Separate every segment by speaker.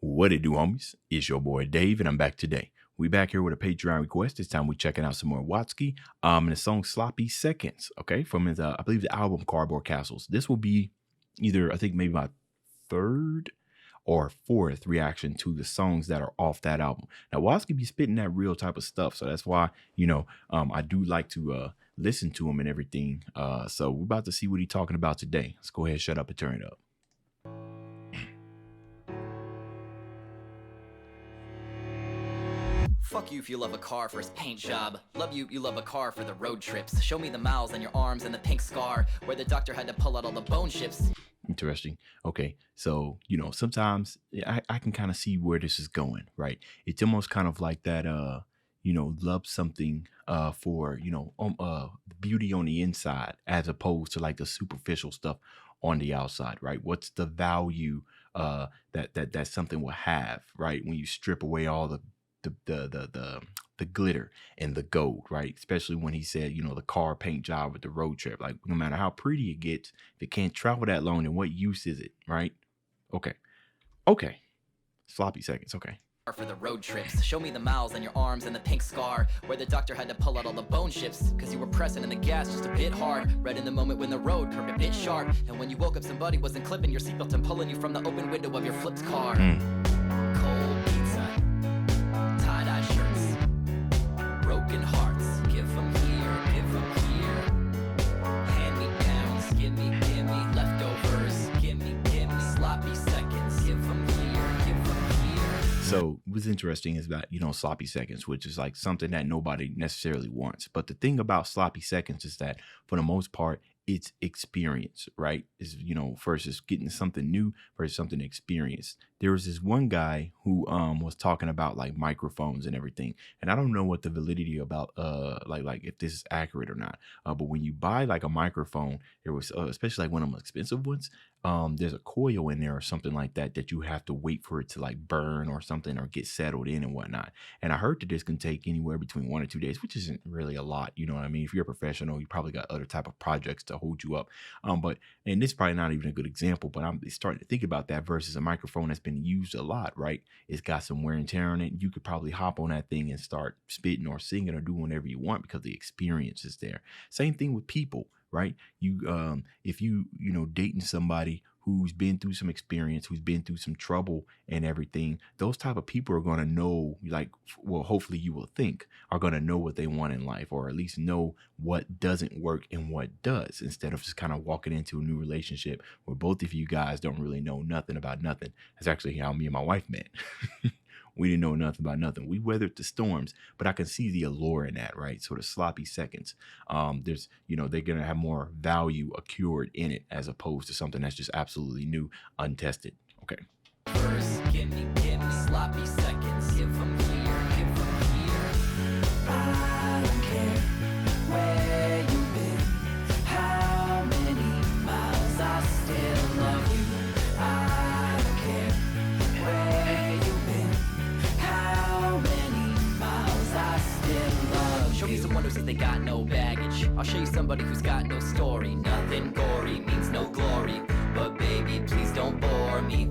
Speaker 1: What it do, homies? It's your boy Dave, and I'm back today. We back here with a Patreon request. This time we checking out some more Watsky. And the song "Sloppy Seconds." Okay, from his I believe the album Cardboard Castles. This will be either I think maybe my third or fourth reaction to the songs that are off that album. Now Watsky be spitting that real type of stuff, so that's why I do like to listen to him and everything. So we're about to see what he's talking about today. Let's go ahead, shut up, and turn it up.
Speaker 2: Fuck you if you love a car for its paint job. Love you, you love a car for the road trips. Show me the miles on your arms and the pink scar where the doctor had to pull out all the bone chips.
Speaker 1: Interesting. Okay, so sometimes I can kind of see where this is going, right? It's almost kind of like that love something for the beauty on the inside as opposed to like the superficial stuff on the outside, right? What's the value that something will have, right? When you strip away all the glitter and the gold, right? Especially when he said, the car paint job with the road trip. Like, no matter how pretty it gets, if it can't travel that long, then what use is it, right? Okay. Sloppy seconds, okay.
Speaker 2: For the road trips. Show me the miles on your arms and the pink scar where the doctor had to pull out all the bone chips because you were pressing in the gas just a bit hard, right in the moment when the road curved a bit sharp, and when you woke up somebody wasn't clipping your seatbelt and pulling you from the open window of your flipped car. Cold pizza, tie-dye shirts, broken hearts, give them here, hand-me-downs, give me leftovers, give me sloppy seconds, give them here.
Speaker 1: So what's interesting is that, sloppy seconds, which is like something that nobody necessarily wants. But the thing about sloppy seconds is that for the most part, it's experience, right? Is, versus getting something new versus something experienced. There was this one guy who was talking about like microphones and everything. And I don't know what the validity about like if this is accurate or not. But when you buy like a microphone, there was especially like one of the expensive ones, there's a coil in there or something like that you have to wait for it to like burn or something or get settled in and whatnot. And I heard that this can take anywhere between 1 or 2 days, which isn't really a lot. You know what I mean? If you're a professional, you probably got other type of projects to hold you up. And this is probably not even a good example, but I'm starting to think about that versus a microphone that's been used a lot, right? It's got some wear and tear on it. You could probably hop on that thing and start spitting or singing or doing whatever you want because the experience is there. Same thing with people, right? You if you dating somebody who's been through some experience, who's been through some trouble and everything, those type of people are going to know, like, well, hopefully you will think, are going to know what they want in life, or at least know what doesn't work and what does, instead of just kind of walking into a new relationship where both of you guys don't really know nothing about nothing. That's actually how me and my wife met. We didn't know nothing about nothing. We weathered the storms, but I can see the allure in that, right? So the sloppy seconds, there's, they're going to have more value accrued in it as opposed to something that's just absolutely new, untested. Okay.
Speaker 2: First, give me sloppy seconds. Give them here. I don't care where you've been, how many miles, I still love you. I don't care where you've been, how many miles, I still love you. Show me someone who says they got no baggage. I'll show you somebody who's got no story. Nothing gory means no glory, but baby, please don't bore me.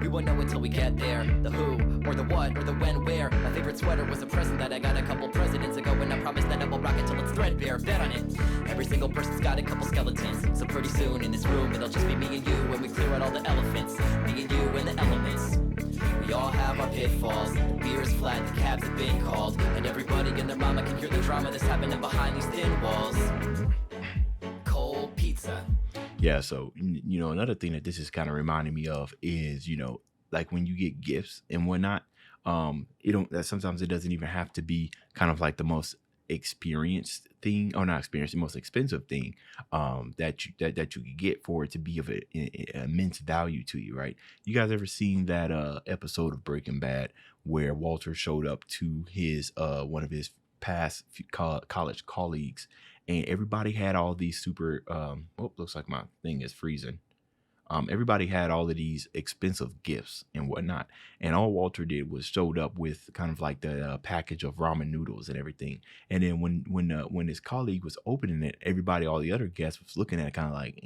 Speaker 2: We won't know until we get there. The who, or the what, or the when, where. My favorite sweater was a present that I got a couple presidents ago, and I promised that I will rock it till it's threadbare. Bet on it. Every single person's got a couple skeletons, so pretty soon in this room it'll just be me and you when we clear out all the elephants. Me and you and the elements. We all have our pitfalls. The beer is flat, the cabs have been called, and everybody and their mama can hear the drama that's happening behind these thin walls. Cold pizza.
Speaker 1: Yeah, so another thing that this is kind of reminding me of is like when you get gifts and whatnot, sometimes it doesn't even have to be kind of like the most experienced thing, or not experienced, the most expensive thing that you could get for it to be of immense value to you, right? You guys ever seen that episode of Breaking Bad where Walter showed up to his one of his past college colleagues, and everybody had all these super looks like my thing is freezing. Everybody had all of these expensive gifts and whatnot, and all Walter did was showed up with kind of like the package of ramen noodles and everything. And then when his colleague was opening it, everybody, all the other guests, was looking at it kind of like,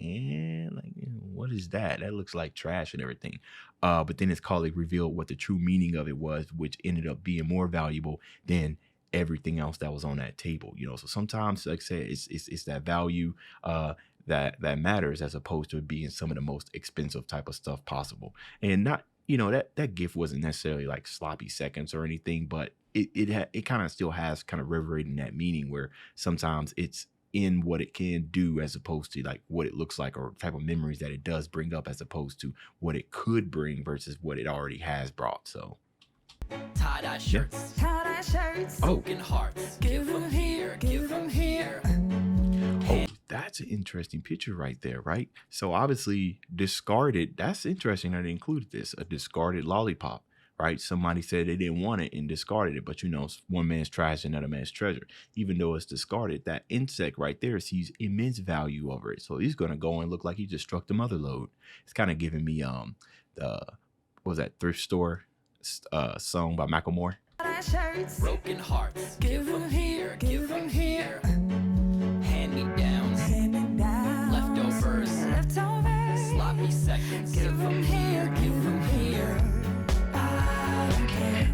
Speaker 1: what is that? That looks like trash and everything. But then his colleague revealed what the true meaning of it was, which ended up being more valuable than everything else that was on that table. So sometimes, like I said, it's that value that matters, as opposed to it being some of the most expensive type of stuff possible. And not, that gift wasn't necessarily like sloppy seconds or anything, but it kind of still has kind of reverberating that meaning, where sometimes it's in what it can do as opposed to like what it looks like, or type of memories that it does bring up, as opposed to what it could bring versus what it already has brought. So
Speaker 3: Tie-dye shirts, tie-dye shirts, broken hearts, give them here, give them here.
Speaker 1: Oh, that's an interesting picture right there, right? So obviously discarded. That's interesting that they included this, a discarded lollipop, right? Somebody said they didn't want it and discarded it, but one man's trash, another man's treasure. Even though it's discarded, that insect right there sees immense value over it. So he's gonna go and look like he just struck the mother lode. It's kind of giving me the what was that thrift store song by Macklemore?
Speaker 3: Broken hearts, give them here, give them here. Hand-me-downs, leftovers, sloppy seconds, give them here, give them here.
Speaker 2: I don't care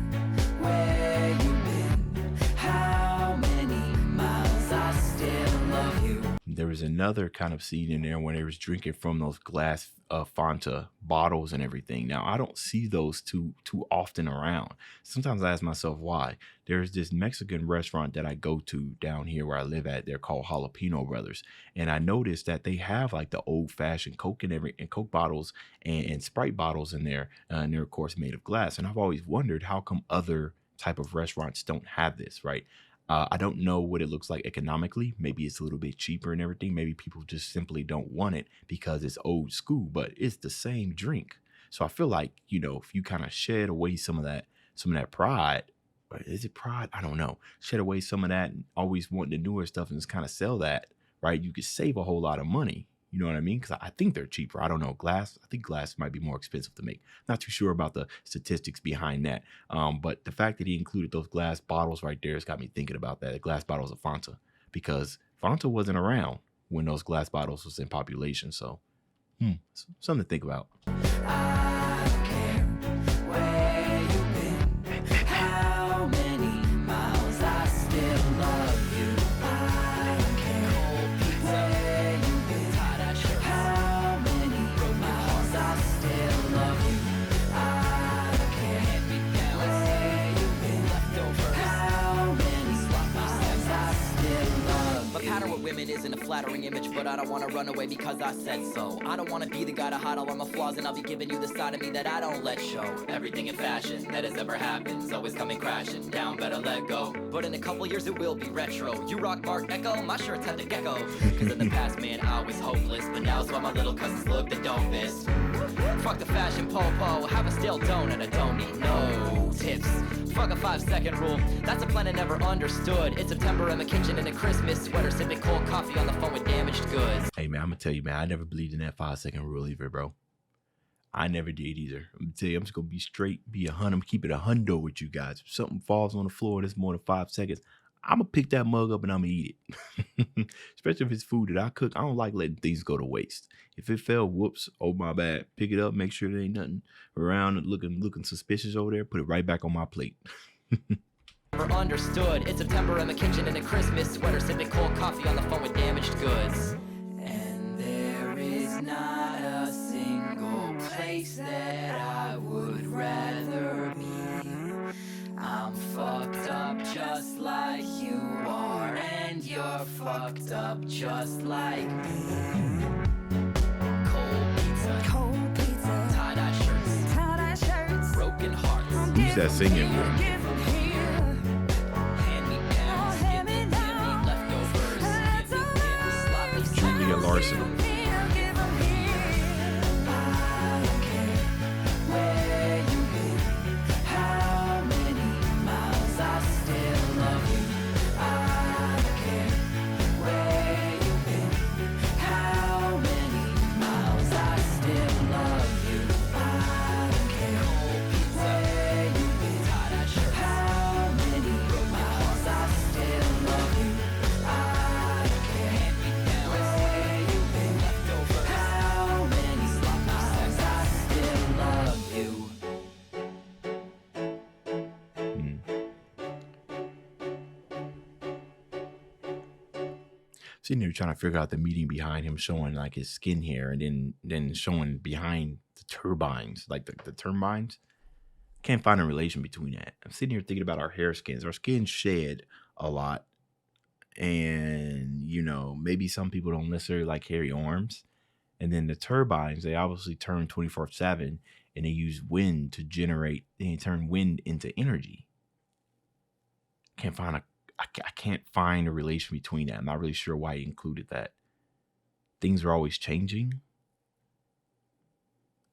Speaker 2: where you've been, how many miles, I still love you.
Speaker 1: There was another kind of scene in there when they was drinking from those glass Fanta bottles and everything. Now, I don't see those too often around. Sometimes I ask myself why. There's this Mexican restaurant that I go to down here where I live at. They're called Jalapeno Brothers, and I noticed that they have like the old-fashioned Coke and Coke bottles and Sprite bottles in there, and they're of course made of glass. And I've always wondered, how come other type of restaurants don't have this, right? I don't know what it looks like economically. Maybe it's a little bit cheaper and everything. Maybe people just simply don't want it because it's old school, but it's the same drink. So I feel like, if you kind of shed away some of that pride, or is it pride? I don't know. Shed away some of that and always wanting the newer stuff and just kind of sell that, right? You could save a whole lot of money. You know what I mean? Because I think they're cheaper. I don't know. I think glass might be more expensive to make. Not too sure about the statistics behind that. But the fact that he included those glass bottles right there has got me thinking about that. The glass bottles of Fanta. Because Fanta wasn't around when those glass bottles was in population. So, something to think about.
Speaker 2: I don't care where you've been, how many miles, I still love you. I don't care where you've been, how many miles, I still love you. I don't care where you've been, how many miles, I still love you.
Speaker 3: My pattern with women isn't a flattering image, but I don't want to run away because I said so. I don't want to be the guy to hide all of my flaws, and I'll be giving you the side of me that I don't let show. Everything in fashion that has ever happened is always coming crashing down, better let go. But in a couple years it will be retro. You rock Mark Echo, my shirts have the gecko. Cause in the past, man, I was hopeless, but now it's why my little cousins look that don't miss. Fuck the fashion po-po, have a stale donut, I don't need no tips. Fuck a 5-second rule, that's a plan I never understood. It's September in the kitchen in a Christmas sweater, sipping cold coffee on the phone with damaged goods.
Speaker 1: Hey man, I'm gonna tell you, man, I never believed in that 5-second rule either, bro. I never did either. I'm gonna tell you, I'm just gonna be straight, be 100. I'm keep it 100 with you guys. If something falls on the floor that's more than 5 seconds, I'm gonna pick that mug up and I'm gonna eat it. Especially if it's food that I cook. I don't like letting things go to waste. If it fell, whoops, oh my bad. Pick it up, make sure there ain't nothing around and looking suspicious over there. Put it right back on my plate.
Speaker 3: Never understood. It's September in the kitchen in a Christmas sweater, sipping cold coffee on the phone with damaged goods.
Speaker 2: And there is not a single place that I would rather be. I'm fucked up just like you are, and you're fucked up just like me.
Speaker 3: Cold pizza, tie-dye shirts, broken hearts.
Speaker 1: Who's that singing with?
Speaker 3: Hand-me-downs, leftovers,
Speaker 1: Julia Larson.
Speaker 2: How many miles, I still
Speaker 1: sitting there trying to figure out the meaning behind him showing like his skin hair, and then showing behind the turbines, like the turbines. Can't find a relation between that. I'm sitting here thinking about our hair skins. Our skins shed a lot, and maybe some people don't necessarily like hairy arms. And then the turbines, they obviously turn 24/7, and they use wind to generate. They turn wind into energy. Can't find I can't find a relation between that. I'm not really sure why he included that. Things are always changing.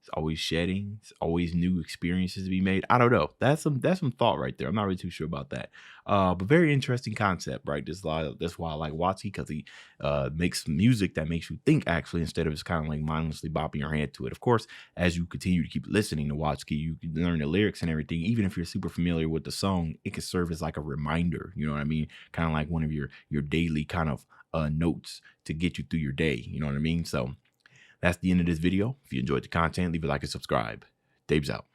Speaker 1: It's always shedding. It's always new experiences to be made. I don't know. That's some thought right there. I'm not really too sure about that. But very interesting concept, right? That's why I like Watsky, because he makes music that makes you think, actually, instead of just kind of like mindlessly bopping your head to it. Of course, as you continue to keep listening to Watsky, you can learn the lyrics and everything. Even if you're super familiar with the song, it can serve as like a reminder. You know what I mean? Kind of like one of your daily kind of notes to get you through your day. You know what I mean? So that's the end of this video. If you enjoyed the content, leave a like and subscribe. Dave's out.